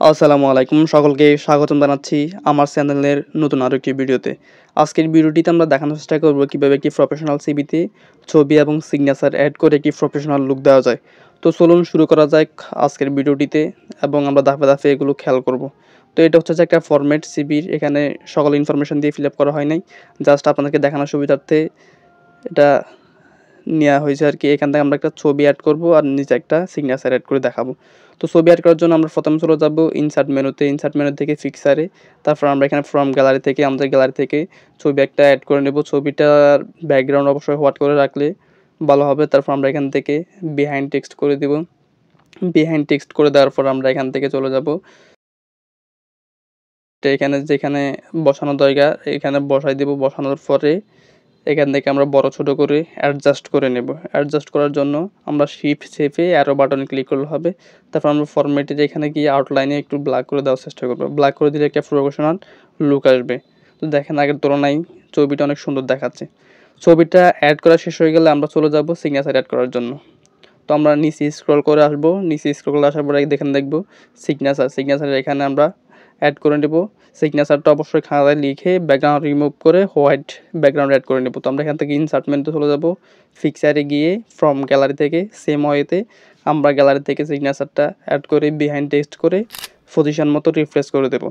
আসসালামু আলাইকুম, সকলকে স্বাগতম জানাচ্ছি আমার চ্যানেলের নতুন আরও একটি ভিডিওতে। আজকের ভিডিওটিতে আমরা দেখানোর চেষ্টা করব কীভাবে একটি প্রফেশনাল সিভিতে ছবি এবং সিগনেচার অ্যাড করে একটি প্রফেশনাল লুক দেওয়া যায়। তো চলুন শুরু করা যাক আজকের ভিডিওটিতে এবং আমরা ধাপে ধাপে এগুলো খেয়াল করব। তো এটা হচ্ছে যে একটা ফরম্যাট সিভির, এখানে সকল ইনফরমেশন দিয়ে ফিল আপ করা হয় নাই, জাস্ট আপনাদেরকে দেখানোর সুবিধার্থে এটা নেওয়া হয়েছে আর কি। এখান থেকে আমরা একটা ছবি অ্যাড করব আর নিচে একটা সিগনেচার অ্যাড করে দেখাবো। তো ছবি অ্যাড করার জন্য আমরা প্রথমে চলে যাব ইনসার্ট মেনুতে, ইনসার্ট মেনু থেকে পিকচারে, তারপর আমরা এখানে ফ্রম গ্যালারি থেকে আমাদের গ্যালারি থেকে ছবি একটা অ্যাড করে নেব। ছবিটার ব্যাকগ্রাউন্ড অবশ্যই হোয়াইট করে রাখলে ভালো হবে। তারপর আমরা এখান থেকে বিহাইন্ড টেক্সট করে দেব। বিহাইন্ড টেক্সট করে দেওয়ার পর আমরা এখান থেকে চলে যাব এখানে যেখানে বসানো দরকার এখানে বসাই দেব। বসানোর পরে এখান থেকে আমরা বড় ছোট করে অ্যাডজাস্ট করে নেব। অ্যাডজাস্ট করার জন্য আমরা শিফট চেপে অ্যারো বাটনে ক্লিক করলে হবে। তারপর আমরা ফরম্যাটে এখানে গিয়ে আউটলাইনে একটু ব্ল্যাক করে দেওয়ার চেষ্টা করব। ব্ল্যাক করে দিলে একটা প্রফেশনাল লুক আসবে। তো দেখেন আগের তুলনায় ছবিটা অনেক সুন্দর দেখাচ্ছে। ছবিটা অ্যাড করা শেষ হয়ে গেলে আমরা চলে যাব সিগনেচার অ্যাড করার জন্য। তো আমরা নিচে স্ক্রল করে আসবো। নিচে স্ক্রল করে আসার পরে দেখেন দেখব সিগনেচার। সিগনেচারের এখানে আমরা অ্যাড করে নেব। সিগনেচারটা অবশ্যই খাতায় লিখে ব্যাকগ্রাউন্ড রিমুভ করে হোয়াইট ব্যাকগ্রাউন্ড অ্যাড করে নেব। তো আমরা এখান থেকে ইনসার্ট মেনুতে চলে যাব। পিকচারে গিয়ে ফ্রম গ্যালারি থেকে সেম ওয়েতে আমরা গ্যালারি থেকে সিগনেচারটা অ্যাড করে বিহাইন্ড টেক্সট করে পজিশন মতো রিফ্রেশ করে দেব।